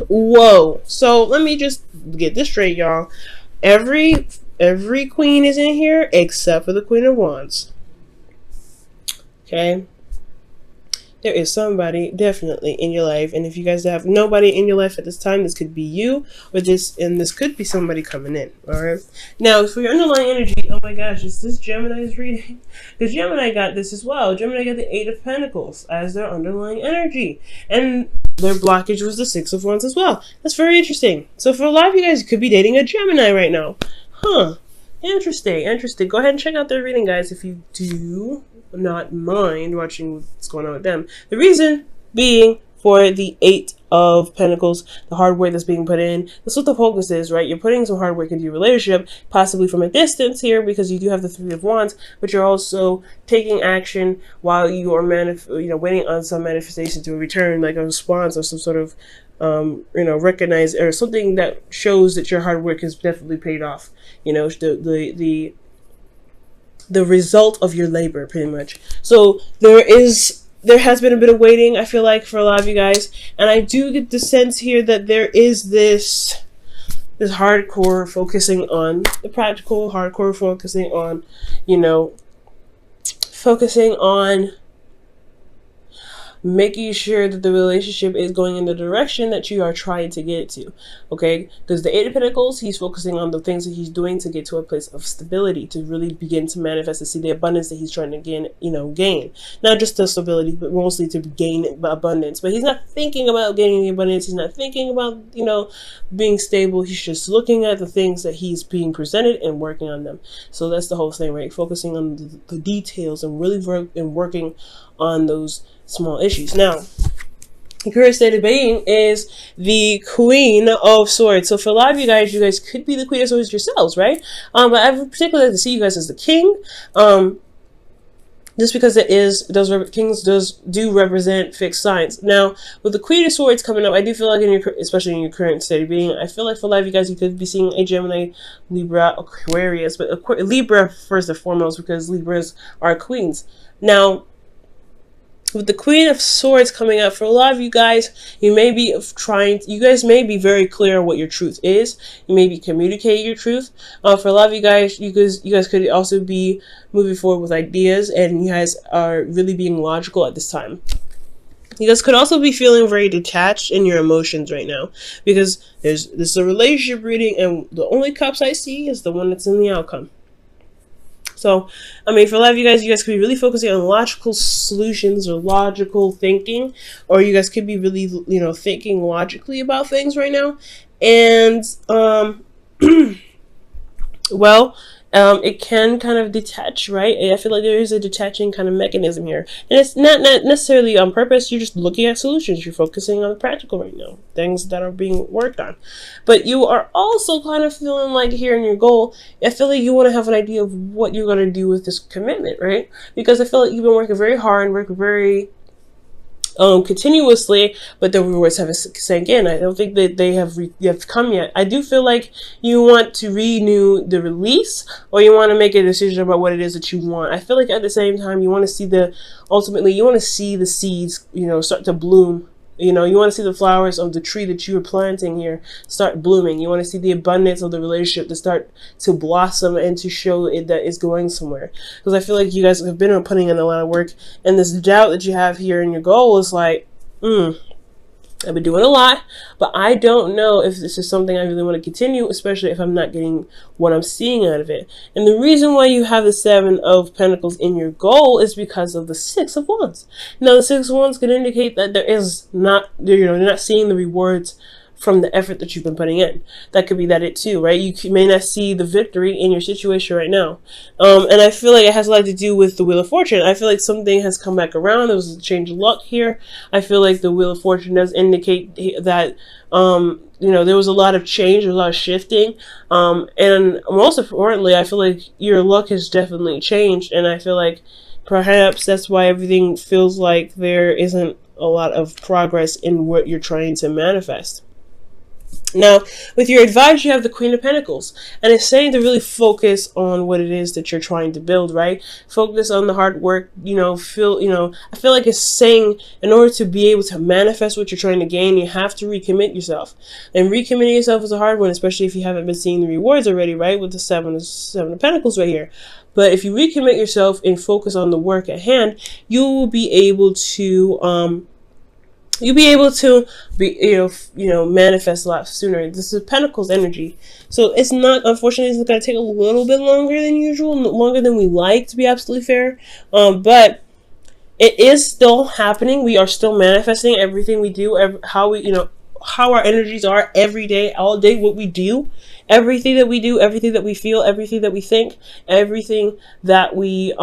Whoa. So let me just get this straight, y'all. Every queen is in here except for the Queen of Wands. Okay? There is somebody definitely in your life, and if you guys have nobody in your life at this time, this could be you, or this could be somebody coming in. All right. Now for your underlying energy, oh my gosh, is this Gemini's reading? Because Gemini got this as well. Gemini got the Eight of Pentacles as their underlying energy, and their blockage was the Six of Wands as well. That's very interesting. So for a lot of you guys, you could be dating a Gemini right now, huh? Interesting. Go ahead and check out their reading, guys, if you do not mind watching what's going on with them. The reason being for the Eight of Pentacles, the hard work that's being put in. That's what the focus is, right? You're putting some hard work into your relationship, possibly from a distance here, because you do have the Three of Wands, but you're also taking action while you are waiting on some manifestation to return, like a response or some sort of recognize or something that shows that your hard work has definitely paid off. The result of your labor, pretty much. So there has been a bit of waiting, I feel like, for a lot of you guys, and I do get the sense here that there is this hardcore focusing on the practical, hardcore focusing on making sure that the relationship is going in the direction that you are trying to get it to, okay? Because the Eight of Pentacles, he's focusing on the things that he's doing to get to a place of stability, to really begin to manifest and see the abundance that he's trying to gain. Not just the stability, but mostly to gain abundance. But he's not thinking about gaining the abundance. He's not thinking about, being stable. He's just looking at the things that he's being presented and working on them. So that's the whole thing, right? Focusing on the details and really working on those small issues. Now, the current state of being is the Queen of Swords. So for a lot of you guys could be the Queen of Swords yourselves, right? But I would particularly like to see you guys as the King. Just because kings do represent fixed signs. Now, with the Queen of Swords coming up, I do feel like especially in your current state of being, I feel like for a lot of you guys, you could be seeing a Gemini, Libra, Aquarius, but Libra first and foremost, because Libras are queens. Now, with the Queen of Swords coming up, for a lot of you guys, you guys may be very clear on what your truth is. You may be communicating your truth. For a lot of you guys, you guys could also be moving forward with ideas, and you guys are really being logical at this time. You guys could also be feeling very detached in your emotions right now, because this is a relationship reading, and the only cups I see is the one that's in the outcome. So, for a lot of you guys could be really focusing on logical solutions or logical thinking, or you guys could be really, thinking logically about things right now. And, it can kind of detach, right? I feel like there is a detaching kind of mechanism here. And it's not necessarily on purpose. You're just looking at solutions. You're focusing on the practical right now. Things that are being worked on. But you are also kind of feeling like here in your goal, I feel like you want to have an idea of what you're going to do with this commitment, right? Because I feel like you've been working very hard and working very continuously, but the rewards haven't sank in. I don't think that they have come yet. I do feel like you want to renew the release, or you want to make a decision about what it is that you want. I feel like at the same time, you want to see the seeds, start to bloom. You want to see the flowers of the tree that you are planting here start blooming. You want to see the abundance of the relationship to start to blossom and to show it that it's going somewhere. Because I feel like you guys have been putting in a lot of work, and this doubt that you have here in your goal is like, I've been doing a lot, but I don't know if this is something I really want to continue, especially if I'm not getting what I'm seeing out of it. And the reason why you have the Seven of Pentacles in your goal is because of the Six of Wands. Now, the Six of Wands can indicate that you're not seeing the rewards from the effort that you've been putting in. That could be it too, right? You may not see the victory in your situation right now. And I feel like it has a lot to do with the Wheel of Fortune. I feel like something has come back around. There was a change of luck here. I feel like the Wheel of Fortune does indicate that, there was a lot of change, a lot of shifting. And most importantly, I feel like your luck has definitely changed. And I feel like perhaps that's why everything feels like there isn't a lot of progress in what you're trying to manifest. Now, with your advice, you have the Queen of Pentacles, and it's saying to really focus on what it is that you're trying to build, right? Focus on the hard work, I feel like it's saying in order to be able to manifest what you're trying to gain, you have to recommit yourself. And recommitting yourself is a hard one, especially if you haven't been seeing the rewards already, right? With the seven of Pentacles right here. But if you recommit yourself and focus on the work at hand, you will be able to, manifest a lot sooner. This is Pentacles energy. So it's not, unfortunately, it's going to take a little bit longer than usual, longer than we like, to be absolutely fair. But it is still happening. We are still manifesting everything we do, how our energies are every day, all day, what we do, everything that we do, everything that we feel, everything that we think, everything that we,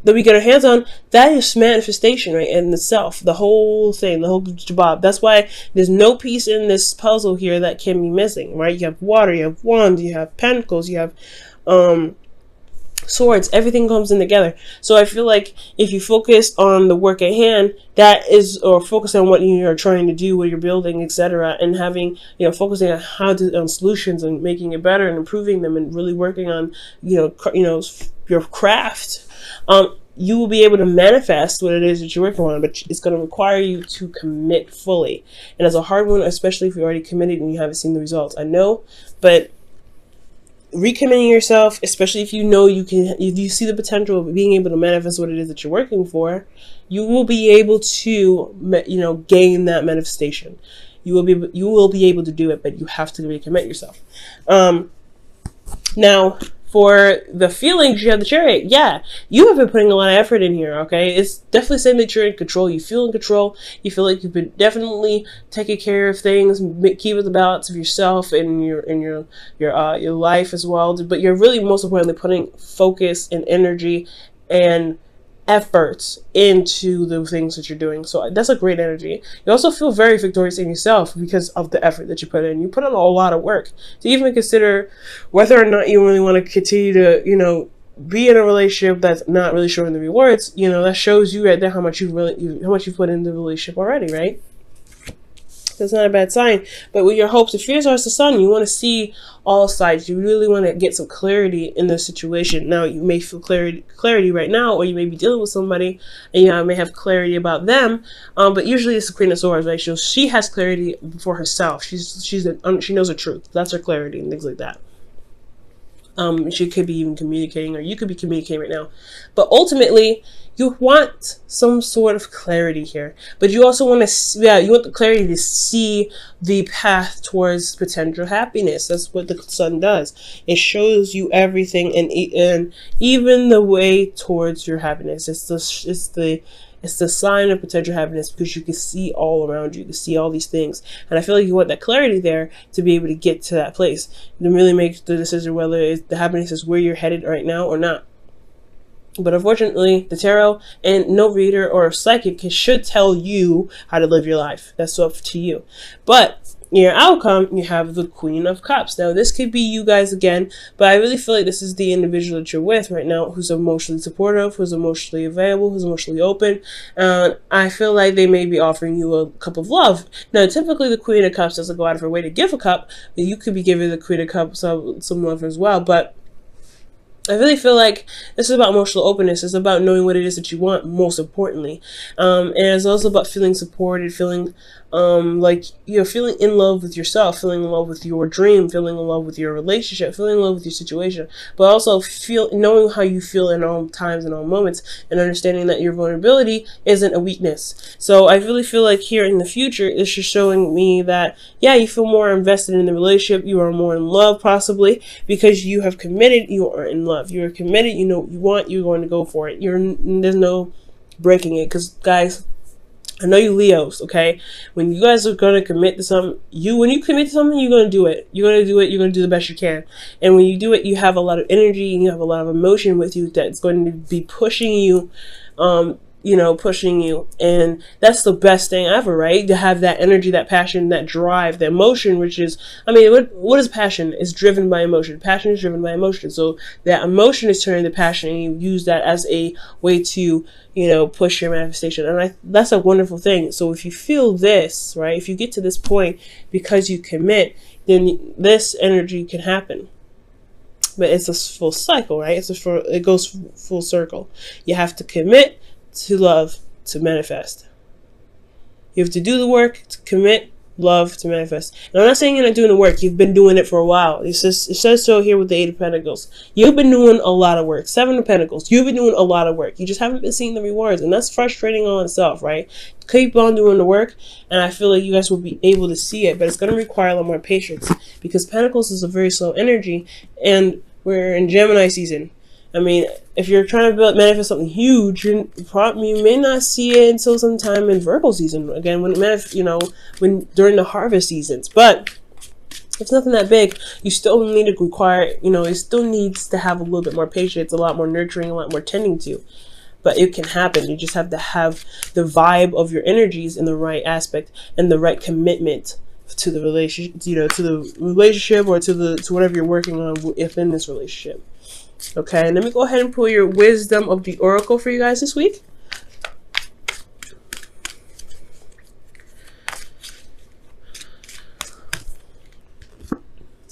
that we get our hands on, that is manifestation, right, in itself. The whole thing, the whole job. That's why there's no piece in this puzzle here that can be missing, right? You have water, you have wands, you have pentacles, you have swords. Everything comes in together. So I feel like if you focus on the work at hand, or focus on what you're trying to do, what you're building, etc., and having, focusing on on solutions and making it better and improving them and really working on, your craft, you will be able to manifest what it is that you're working on, but it's going to require you to commit fully. And it's a hard one, especially if you're already committed and you haven't seen the results. I know, but recommitting yourself, especially if if you see the potential of being able to manifest what it is that you're working for, you will be able to, gain that manifestation. You will be able to do it, but you have to recommit yourself. Now, for the feelings, you have the Chariot. Yeah, you have been putting a lot of effort in here, okay? It's definitely saying that you're in control. You feel in control. You feel like you've been definitely taking care of things, keeping the balance of yourself and your life as well. But you're really, most importantly, putting focus and energy and efforts into the things that you're doing. So that's a great energy. You also feel very victorious in yourself because of the effort that you put in. You put in a lot of work to even consider whether or not you really want to continue to, be in a relationship that's not really showing the rewards. That shows you right there how much you've put into the relationship already, right? That's not a bad sign. But with your hopes and fears are the sun. You want to see all sides. You really want to get some clarity in the situation. Now, you may feel clarity right now, or you may be dealing with somebody and you may have clarity about them. But usually it's the Queen of Swords, right? She has clarity for herself. She knows the truth. That's her clarity and things like that. She could be even communicating, or you could be communicating right now. But ultimately, you want some sort of clarity here. But you also want you want the clarity to see the path towards potential happiness. That's what the sun does. It shows you everything and even the way towards your happiness. It's the sign of potential happiness because you can see all around you. You can see all these things. And I feel like you want that clarity there to be able to get to that place. To really make the decision whether the happiness is where you're headed right now or not. But unfortunately, the tarot and no reader or psychic should tell you how to live your life. That's up to you. But your outcome, you have the Queen of Cups. Now, this could be you guys again, but I really feel like this is the individual that you're with right now who's emotionally supportive, who's emotionally available, who's emotionally open. And I feel like they may be offering you a cup of love. Now, typically the Queen of Cups doesn't go out of her way to give a cup, but you could be giving the Queen of Cups some love as well. But I really feel like this is about emotional openness. It's about knowing what it is that you want, most importantly. And it's also about feeling supported, feeling like you're feeling in love with yourself, feeling in love with your dream, feeling in love with your relationship, feeling in love with your situation, but also knowing how you feel in all times and all moments, and understanding that your vulnerability isn't a weakness. So I really feel like here in the future, it's just showing me that, yeah, you feel more invested in the relationship, you are more in love possibly, because you have committed, you are in love, you're committed, you know what you want, you're going to go for it. There's no breaking it, because guys, I know you Leos, okay? When you guys are going to commit to something, when you commit to something, you're going to do it. You're going to do it. You're going to do the best you can. And when you do it, you have a lot of energy and you have a lot of emotion with you that's going to be pushing you pushing you. And that's the best thing ever, right? To have that energy, that passion, that drive, that emotion, which is, what is passion? It's driven by emotion. Passion is driven by emotion. So that emotion is turning to passion, and you use that as a way to, push your manifestation. And that's a wonderful thing. So if you feel this, right, if you get to this point because you commit, then this energy can happen. But it's a full cycle, right? It goes full circle. You have to commit to love to manifest. You have to do the work to commit, love to manifest. Now, I'm not saying you're not doing the work. You've been doing it for a while. It says so here with the Eight of Pentacles. You've been doing a lot of work. Seven of Pentacles. You've been doing a lot of work. You just haven't been seeing the rewards, and that's frustrating on itself, right? Keep on doing the work, and I feel like you guys will be able to see it, but it's going to require a lot more patience because Pentacles is a very slow energy, and we're in Gemini season. If you're trying to manifest something huge, you may not see it until sometime in Virgo season. Again, when during the harvest seasons. But it's nothing that big. You still need to it still needs to have a little bit more patience, a lot more nurturing, a lot more tending to. But it can happen. You just have to have the vibe of your energies in the right aspect and the right commitment to the relationship, to the relationship or to whatever you're working on within this relationship. Okay, and let me go ahead and pull your wisdom of the oracle for you guys this week.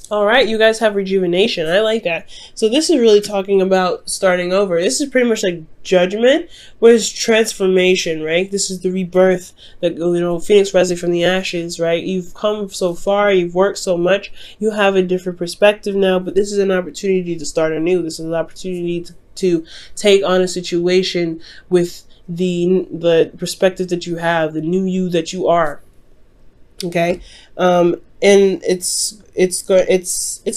All right, you guys have rejuvenation. I like that. So this is really talking about starting over. This is pretty much like judgment, where it's transformation, right? This is the rebirth, Phoenix rising from the ashes, right? You've come so far, you've worked so much, you have a different perspective now, but this is an opportunity to start anew. This is an opportunity to take on a situation with the perspective that you have, the new you that you are. Okay, and it's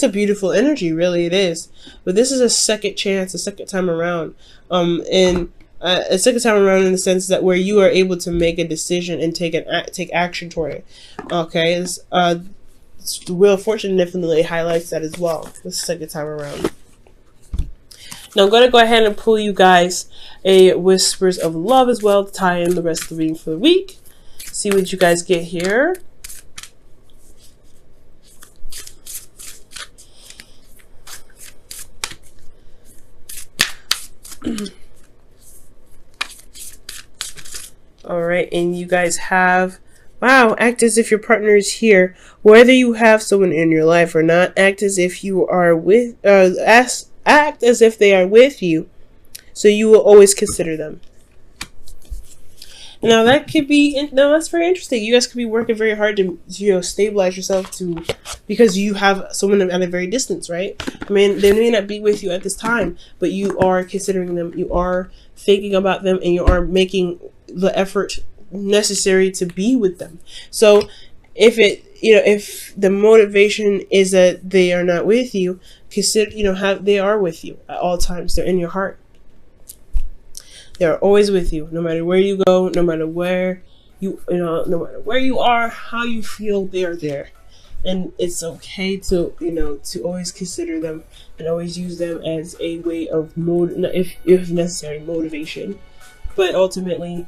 a beautiful energy, really it is. But this is a second chance, a second time around, and a second time around in the sense that where you are able to make a decision and take action toward it. Okay, the Wheel of Fortune definitely highlights that as well. This second time around. Now I'm going to go ahead and pull you guys a Whispers of Love as well to tie in the rest of the reading for the week. See what you guys get here. All right, and you guys have, wow, act as if your partner is here, whether you have someone in your life or not. Act as if you are with, act as if they are with you, so you will always consider them. Now that could be, that's very interesting. You guys could be working very hard to, stabilize yourself because you have someone at a very distance, right? They may not be with you at this time, but you are considering them, you are thinking about them, and you are making the effort necessary to be with them. So if the motivation is that they are not with you, consider, they are with you at all times. They're in your heart. They're always with you, no matter where you go, no matter where no matter where you are, how you feel, they are there. And it's okay to, to always consider them and always use them as a way of if necessary, motivation. But ultimately,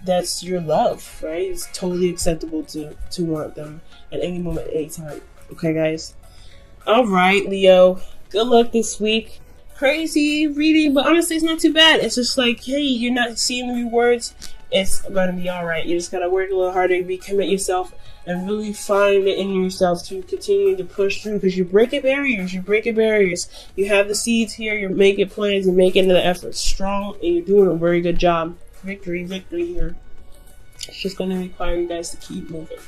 that's your love, right? It's totally acceptable to want them at any moment, at any time. Okay, guys? All right, Leo. Good luck this week. Crazy reading, but honestly, it's not too bad. It's just like, hey, you're not seeing the rewards. It's gonna be all right. You just gotta work a little harder, recommit yourself, and really find it in yourself to continue to push through, because you're breaking barriers. You have the seeds here. You're making plans and making the effort strong, and you're doing a very good job. Victory here. It's just going to require you guys to keep moving.